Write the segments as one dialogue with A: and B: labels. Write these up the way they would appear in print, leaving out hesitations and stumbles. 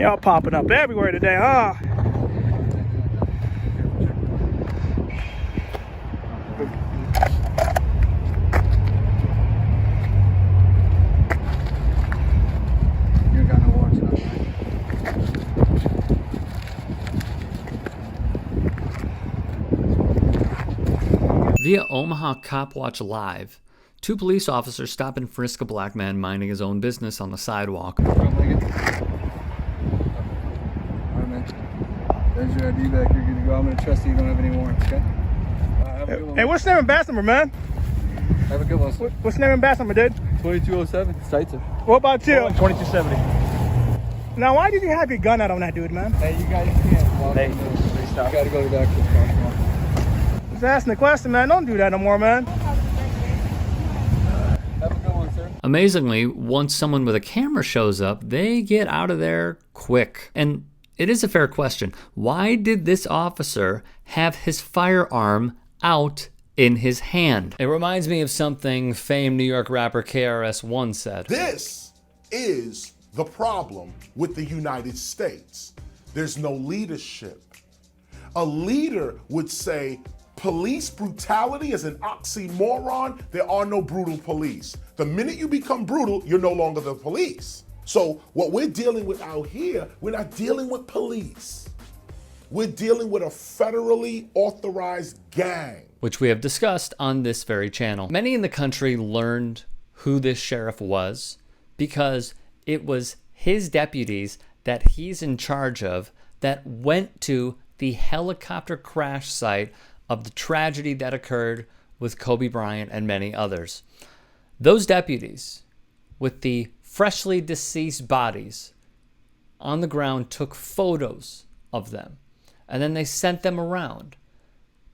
A: Y'all popping up everywhere today, huh?
B: You ain't got no warrants, nothing, right?
C: Via Omaha Cop Watch Live, 2 police officers stop and frisk a black man minding his own business on the sidewalk.
B: There's your ID back. You're good to go. I'm going to trust that you don't have any warrants, okay? Have a good one.
A: Hey, what's the name of Bass number, man?
B: Have a good one.
A: What's the name of Bass number, dude?
B: 2207. Sights.
A: What about you?
D: 2270.
A: Now, why did you have your gun out on that dude, man?
B: Hey, you guys can't walk.
D: Hey,
B: please stop. You got to go to the back of the car. Come on.
A: Just asking the question, man. Don't do that no more, man.
B: Have a good one, sir.
C: Amazingly, once someone with a camera shows up, they get out of there quick. And it is a fair question. Why did this officer have his firearm out in his hand? It reminds me of something famed New York rapper KRS One said.
E: This is the problem with the United States. There's no leadership. A leader would say, police brutality is an oxymoron. There are no brutal police. The minute you become brutal, you're no longer the police. So what we're dealing with out here, we're not dealing with police. We're dealing with a federally authorized gang.
C: Which we have discussed on this very channel. Many in the country learned who this sheriff was because it was his deputies that he's in charge of that went to the helicopter crash site of the tragedy that occurred with Kobe Bryant and many others. Those deputies, with the freshly deceased bodies on the ground, took photos of them. And then they sent them around.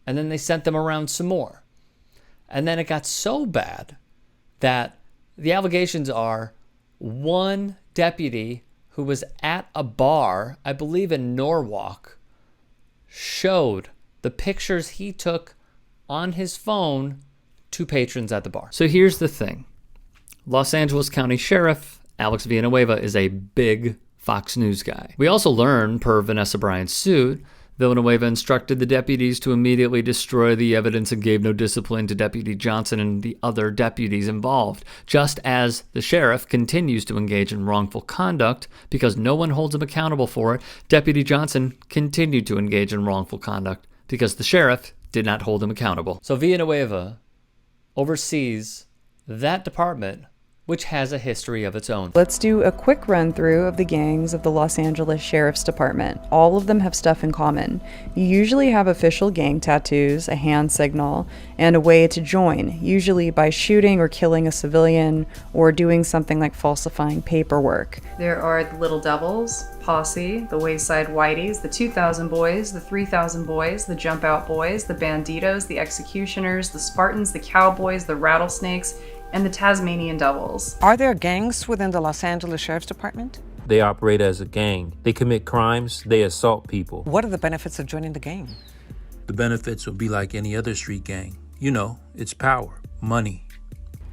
C: And then they sent them around some more. And then it got so bad that the allegations are one deputy who was at a bar, I believe in Norwalk, showed the pictures he took on his phone to patrons at the bar. So here's the thing. Los Angeles County Sheriff Alex Villanueva is a big Fox News guy. We also learn, per Vanessa Bryant's suit, Villanueva instructed the deputies to immediately destroy the evidence and gave no discipline to Deputy Johnson and the other deputies involved, just as the sheriff continues to engage in wrongful conduct because no one holds him accountable for it. Deputy Johnson continued to engage in wrongful conduct because the sheriff did not hold him accountable. So Villanueva oversees that department, which has a history of its own.
F: Let's do a quick run through of the gangs of the Los Angeles Sheriff's Department. All of them have stuff in common. You usually have official gang tattoos, a hand signal, and a way to join, usually by shooting or killing a civilian or doing something like falsifying paperwork. There are the Little Devils, Posse, the Wayside Whiteys, the 2000 Boys, the 3000 Boys, the Jump Out Boys, the Banditos, the Executioners, the Spartans, the Cowboys, the Rattlesnakes, and the Tasmanian Devils.
G: Are there gangs within the Los Angeles Sheriff's Department?
H: They operate as a gang. They commit crimes, they assault people.
G: What are the benefits of joining the gang?
I: The benefits will be like any other street gang. You know, it's power, money.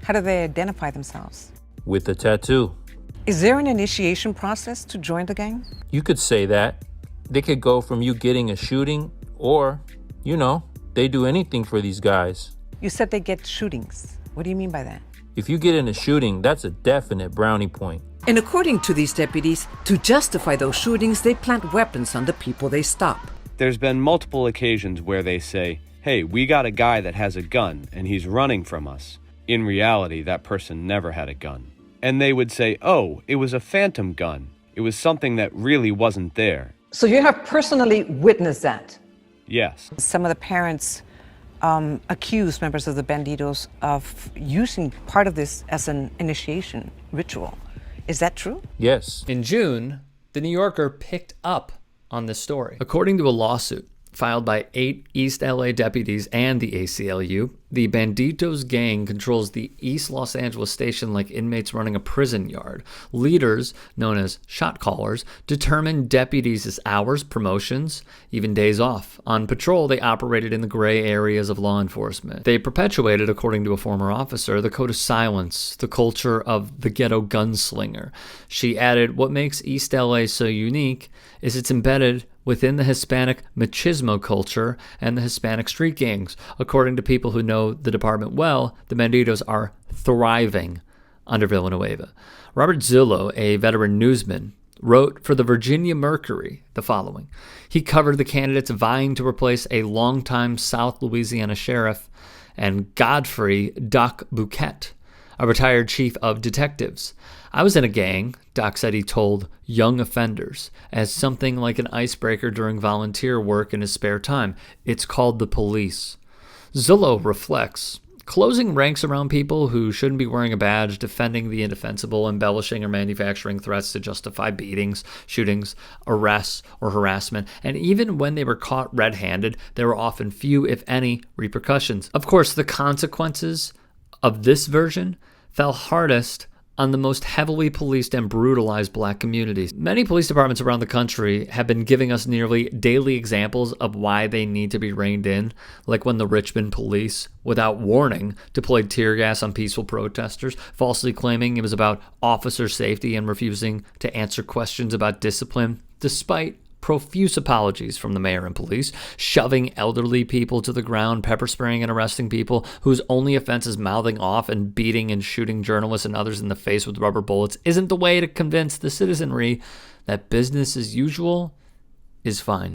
G: How do they identify themselves?
H: With a tattoo.
G: Is there an initiation process to join the gang?
H: You could say that. They could go from you getting a shooting or, you know, they do anything for these guys.
G: You said they get shootings. What do you mean by that?
H: If you get in a shooting, that's a definite brownie point.
J: And according to these deputies, to justify those shootings, they plant weapons on the people they stop.
K: There's been multiple occasions where they say, hey, we got a guy that has a gun and he's running from us. In reality, that person never had a gun. And they would say, oh, it was a phantom gun. It was something that really wasn't there.
L: So you have personally witnessed that?
K: Yes.
G: Some of the parents accuse members of the Banditos of using part of this as an initiation ritual. Is that true?
H: Yes.
C: In June, the New Yorker picked up on this story. According to a lawsuit filed by 8 East LA deputies and the ACLU, the Banditos gang controls the East Los Angeles station like inmates running a prison yard. Leaders, known as shot callers, determine deputies' hours, promotions, even days off. On patrol, they operated in the gray areas of law enforcement. They perpetuated, according to a former officer, the code of silence, the culture of the ghetto gunslinger. She added, what makes East LA so unique is it's embedded within the Hispanic machismo culture and the Hispanic street gangs. According to people who know the department well, the Banditos are thriving under Villanueva. Robert Zillow, a veteran newsman, wrote for the Virginia Mercury the following. He covered the candidates vying to replace a longtime South Louisiana sheriff and Godfrey Doc Bouquet, a retired chief of detectives. I was in a gang, Doc said he told young offenders, as something like an icebreaker during volunteer work in his spare time. It's called the police. Zillow reflects, closing ranks around people who shouldn't be wearing a badge, defending the indefensible, embellishing or manufacturing threats to justify beatings, shootings, arrests, or harassment, and even when they were caught red-handed, there were often few, if any, repercussions. Of course, the consequences of this version fell hardest on the most heavily policed and brutalized black communities. Many police departments around the country have been giving us nearly daily examples of why they need to be reined in, like when the Richmond police, without warning, deployed tear gas on peaceful protesters, falsely claiming it was about officer safety and refusing to answer questions about discipline, despite profuse apologies from the mayor and police, shoving elderly people to the ground, pepper spraying and arresting people whose only offense is mouthing off, and beating and shooting journalists and others in the face with rubber bullets isn't the way to convince the citizenry that business as usual is fine.